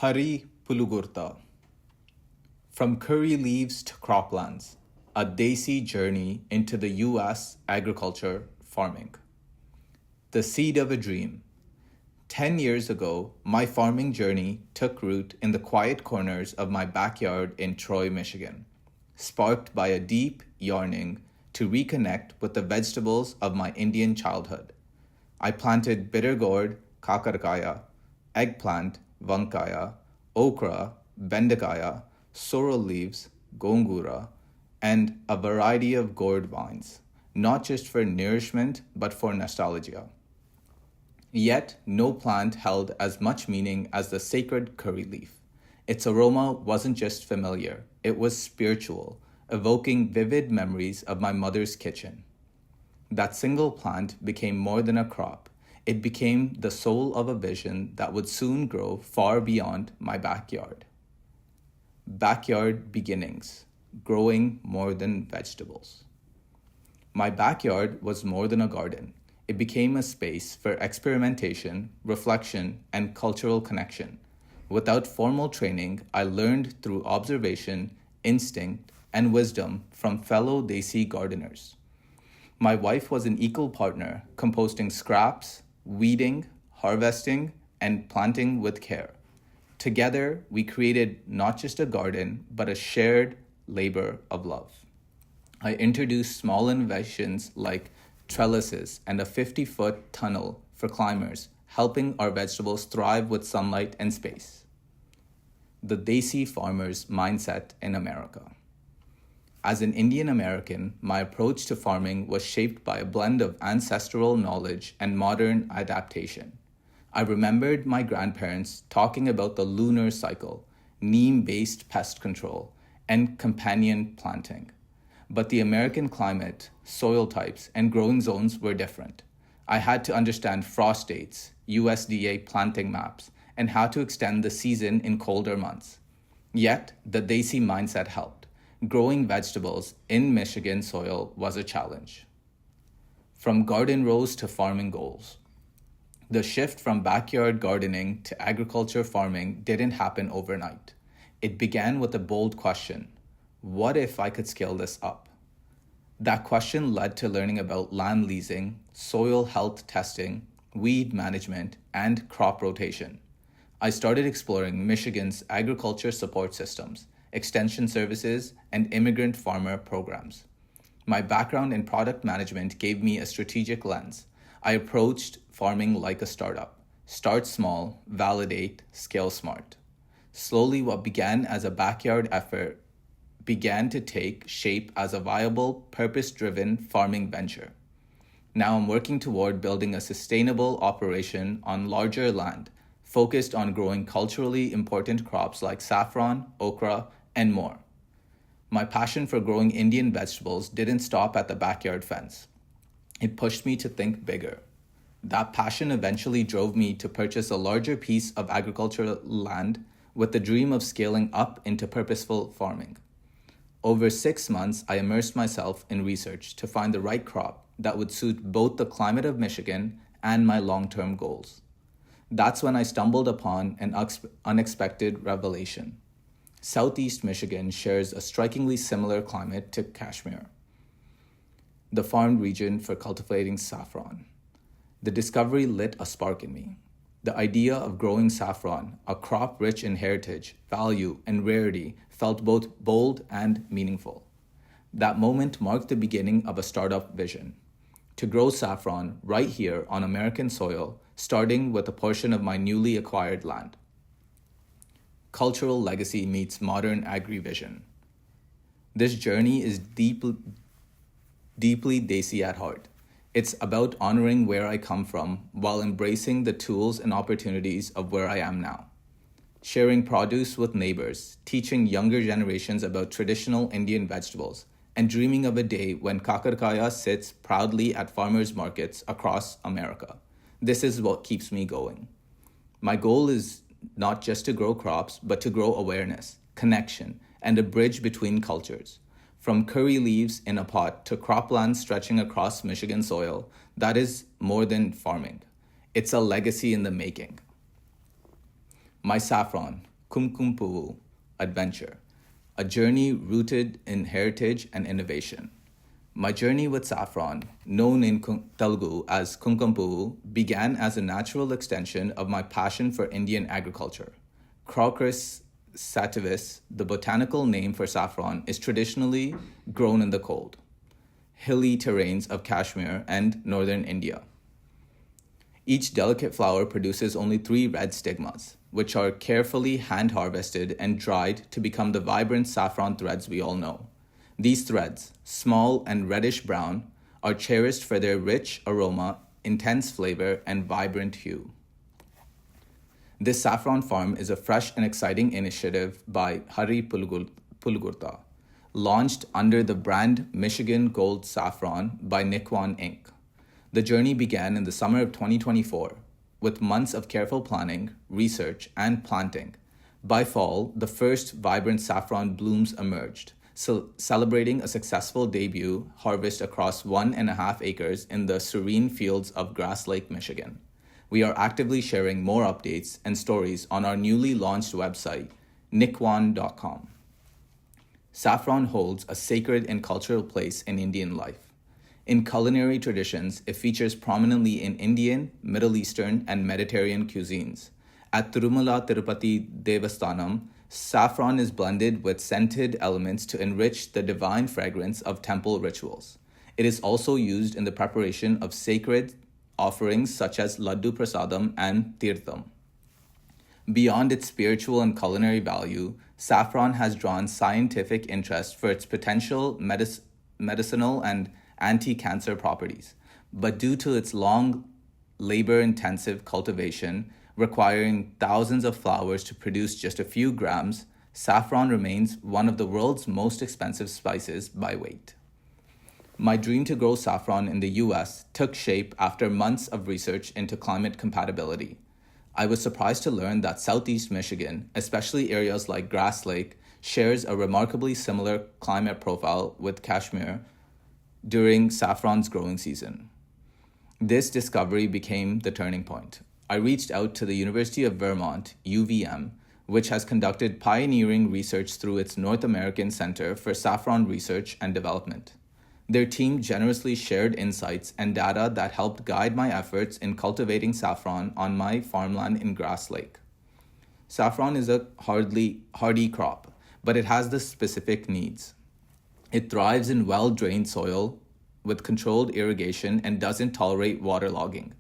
Hari Pulugurta. From curry leaves to croplands, a desi journey into the US agriculture farming. The seed of a dream. 10 years ago, my farming journey took root in the quiet corners of my backyard in Troy, Michigan, sparked by a deep yearning to reconnect with the vegetables of my Indian childhood. I planted bitter gourd, kakarkaya, eggplant, vankaya, okra, bendakaya, sorrel leaves, gongura, and a variety of gourd vines, not just for nourishment but for nostalgia. Yet, no plant held as much meaning as the sacred curry leaf. Its aroma wasn't just familiar, it was spiritual, evoking vivid memories of my mother's kitchen. That single plant became more than a crop. It became the soul of a vision that would soon grow far beyond my backyard. Backyard beginnings, growing more than vegetables. My backyard was more than a garden. It became a space for experimentation, reflection, and cultural connection. Without formal training, I learned through observation, instinct, and wisdom from fellow Desi gardeners. My wife was an equal partner, composting scraps, weeding, harvesting, and planting with care. Together, we created not just a garden, but a shared labor of love. I introduced small innovations like trellises and a 50-foot tunnel for climbers, helping our vegetables thrive with sunlight and space. The Desi farmer's mindset in America. As an Indian American, my approach to farming was shaped by a blend of ancestral knowledge and modern adaptation. I remembered my grandparents talking about the lunar cycle, neem-based pest control, and companion planting. But the American climate, soil types, and growing zones were different. I had to understand frost dates, USDA planting maps, and how to extend the season in colder months. Yet, the Desi mindset helped. Growing vegetables in Michigan soil was a challenge. From garden rows to farming goals. The shift from backyard gardening to agriculture farming didn't happen overnight. It began with a bold question: what if I could scale this up? That question led to learning about land leasing, soil health testing, weed management, and crop rotation. I started exploring Michigan's agriculture support systems, extension services, and immigrant farmer programs. My background in product management gave me a strategic lens. I approached farming like a startup. Start small, validate, scale smart. Slowly, what began as a backyard effort began to take shape as a viable, purpose-driven farming venture. Now I'm working toward building a sustainable operation on larger land, focused on growing culturally important crops like saffron, okra, and more. My passion for growing Indian vegetables didn't stop at the backyard fence. It pushed me to think bigger. That passion eventually drove me to purchase a larger piece of agricultural land with the dream of scaling up into purposeful farming. Over 6 months, I immersed myself in research to find the right crop that would suit both the climate of Michigan and my long-term goals. That's when I stumbled upon an unexpected revelation. Southeast Michigan shares a strikingly similar climate to Kashmir, the farmed region for cultivating saffron. The discovery lit a spark in me. The idea of growing saffron, a crop rich in heritage, value, and rarity, felt both bold and meaningful. That moment marked the beginning of a startup vision: to grow saffron right here on American soil, starting with a portion of my newly acquired land. Cultural legacy meets modern agri-vision. This journey is deeply Desi at heart. It's about honoring where I come from while embracing the tools and opportunities of where I am now. Sharing produce with neighbors, teaching younger generations about traditional Indian vegetables, and dreaming of a day when kakarkaya sits proudly at farmers markets across America. This is what keeps me going. My goal is not just to grow crops, but to grow awareness, connection, and a bridge between cultures. From curry leaves in a pot to croplands stretching across Michigan soil, that is more than farming. It's a legacy in the making. My saffron, Kumkumpuvu, adventure, a journey rooted in heritage and innovation. My journey with saffron, known in Telugu as Kunkumpuvu, began as a natural extension of my passion for Indian agriculture. Crocus sativus, the botanical name for saffron, is traditionally grown in the cold, hilly terrains of Kashmir and northern India. Each delicate flower produces only 3 red stigmas, which are carefully hand harvested and dried to become the vibrant saffron threads we all know. These threads, small and reddish brown, are cherished for their rich aroma, intense flavor, and vibrant hue. This saffron farm is a fresh and exciting initiative by Hari Pulgurta, launched under the brand Michigan Gold Saffron by Nikwan Inc. The journey began in the summer of 2024, with months of careful planning, research, and planting. By fall, the first vibrant saffron blooms emerged, celebrating a successful debut harvest across 1.5 acres in the serene fields of Grass Lake, Michigan. We are actively sharing more updates and stories on our newly launched website, nikwan.com. Saffron holds a sacred and cultural place in Indian life. In culinary traditions, it features prominently in Indian, Middle Eastern, and Mediterranean cuisines. At Tirumala Tirupati Devasthanam, saffron is blended with scented elements to enrich the divine fragrance of temple rituals. It is also used in the preparation of sacred offerings such as Laddu Prasadam and Tirtham. Beyond its spiritual and culinary value, saffron has drawn scientific interest for its potential medicinal and anti-cancer properties, but due to its long, labor-intensive cultivation, requiring thousands of flowers to produce just a few grams, saffron remains one of the world's most expensive spices by weight. My dream to grow saffron in the US took shape after months of research into climate compatibility. I was surprised to learn that Southeast Michigan, especially areas like Grass Lake, shares a remarkably similar climate profile with Kashmir during saffron's growing season. This discovery became the turning point. I reached out to the University of Vermont, UVM, which has conducted pioneering research through its North American Center for Saffron Research and Development. Their team generously shared insights and data that helped guide my efforts in cultivating saffron on my farmland in Grass Lake. Saffron is a hardy crop, but it has the specific needs. It thrives in well-drained soil with controlled irrigation and doesn't tolerate waterlogging.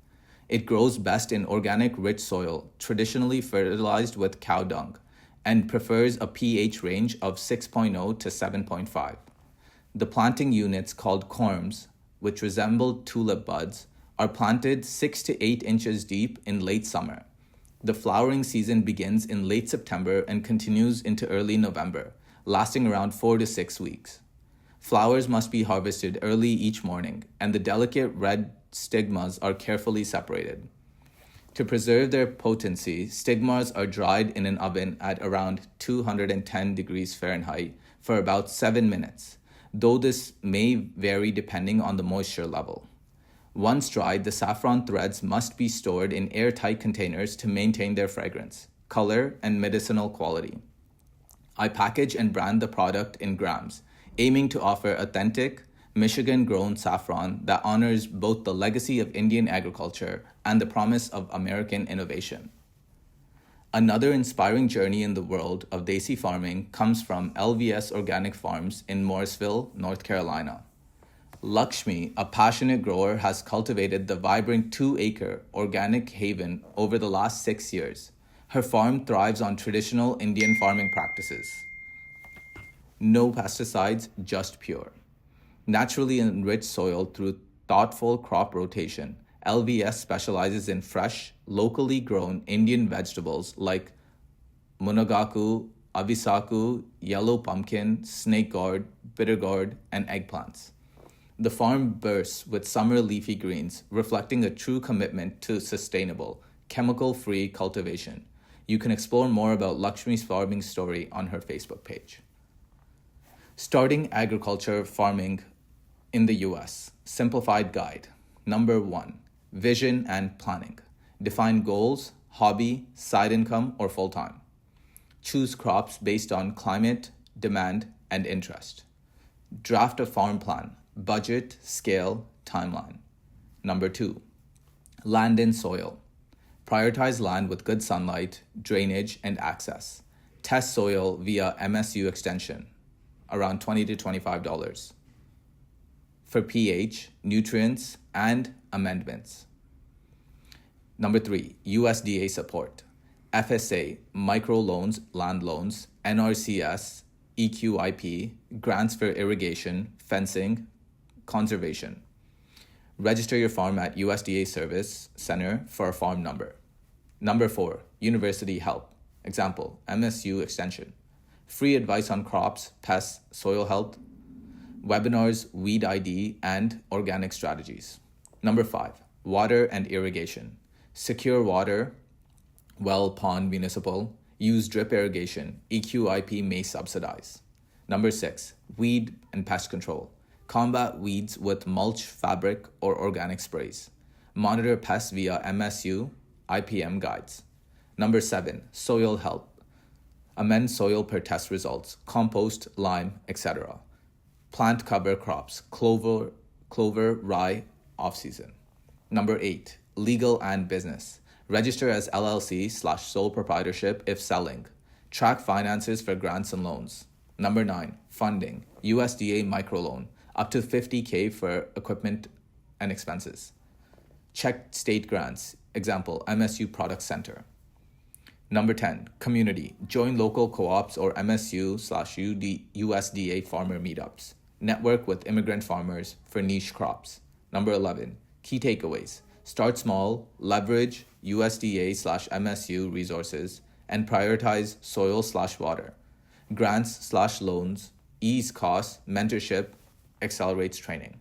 It grows best in organic rich soil, traditionally fertilized with cow dung, and prefers a pH range of 6.0 to 7.5. The planting units, called corms, which resemble tulip buds, are planted 6 to 8 inches deep in late summer. The flowering season begins in late September and continues into early November, lasting around 4 to 6 weeks. Flowers must be harvested early each morning, and the delicate red stigmas are carefully separated. To preserve their potency, stigmas are dried in an oven at around 210 degrees Fahrenheit for about 7 minutes, though this may vary depending on the moisture level. Once dried, the saffron threads must be stored in airtight containers to maintain their fragrance, color, and medicinal quality. I package and brand the product in grams, aiming to offer authentic, Michigan-grown saffron that honors both the legacy of Indian agriculture and the promise of American innovation. Another inspiring journey in the world of desi farming comes from LVS Organic Farms in Morrisville, North Carolina. Lakshmi, a passionate grower, has cultivated the vibrant 2-acre organic haven over the last 6 years. Her farm thrives on traditional Indian farming practices. No pesticides, just pure. Naturally enriched soil through thoughtful crop rotation, LVS specializes in fresh, locally grown Indian vegetables like munagaku, avisaku, yellow pumpkin, snake gourd, bitter gourd, and eggplants. The farm bursts with summer leafy greens, reflecting a true commitment to sustainable, chemical-free cultivation. You can explore more about Lakshmi's farming story on her Facebook page. Starting agriculture farming in the US. Simplified guide. Number 1. Vision and planning. Define goals, hobby, side income, or full-time. Choose crops based on climate, demand, and interest. Draft a farm plan, budget, scale, timeline. Number 2, land and soil. Prioritize land with good sunlight, drainage, and access. Test soil via MSU extension, around $20 to $25. For pH, nutrients, and amendments. Number 3, USDA support. FSA, microloans, land loans, NRCS, EQIP, grants for irrigation, fencing, conservation. Register your farm at USDA Service Center for a farm number. Number 4, university help. Example, MSU extension. Free advice on crops, pests, soil health, webinars, weed ID, and organic strategies. Number 5, water and irrigation. Secure water, well, pond, municipal. Use drip irrigation. EQIP may subsidize. Number 6, weed and pest control. Combat weeds with mulch, fabric, or organic sprays. Monitor pests via MSU, IPM guides. Number 7, soil health. Amend soil per test results, compost, lime, etc. Plant cover crops, clover, rye, off-season. Number 8, legal and business. Register as LLC/sole proprietorship if selling. Track finances for grants and loans. Number 9, funding. USDA microloan, up to $50K for equipment and expenses. Check state grants. Example, MSU Product Center. Number 10, community. Join local co-ops or MSU/USDA farmer meetups. Network with immigrant farmers for niche crops. Number 11, key takeaways. Start small, leverage USDA/MSU resources, and prioritize soil/water. Grants/loans, ease costs, mentorship, accelerates training.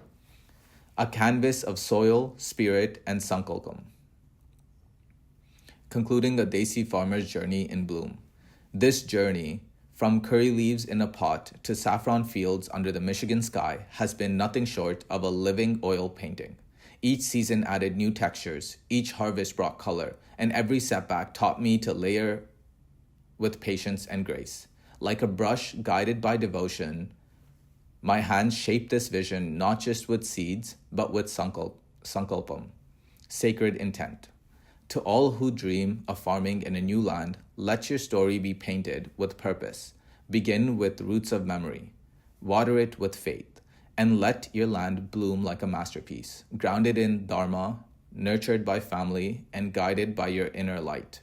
A canvas of soil, spirit, and sankalpam. Concluding a Desi farmer's journey in bloom. This journey, from curry leaves in a pot to saffron fields under the Michigan sky, has been nothing short of a living oil painting. Each season added new textures, each harvest brought color, and every setback taught me to layer with patience and grace. Like a brush guided by devotion, my hands shaped this vision not just with seeds, but with sankalpam, sacred intent. To all who dream of farming in a new land, let your story be painted with purpose. Begin with roots of memory. Water it with faith. And let your land bloom like a masterpiece, grounded in Dharma, nurtured by family, and guided by your inner light.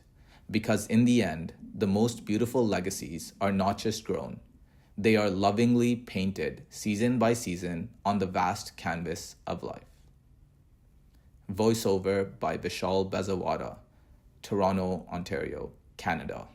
Because in the end, the most beautiful legacies are not just grown. They are lovingly painted, season by season, on the vast canvas of life. Voiceover by Vishal Bezawada, Toronto, Ontario, Canada.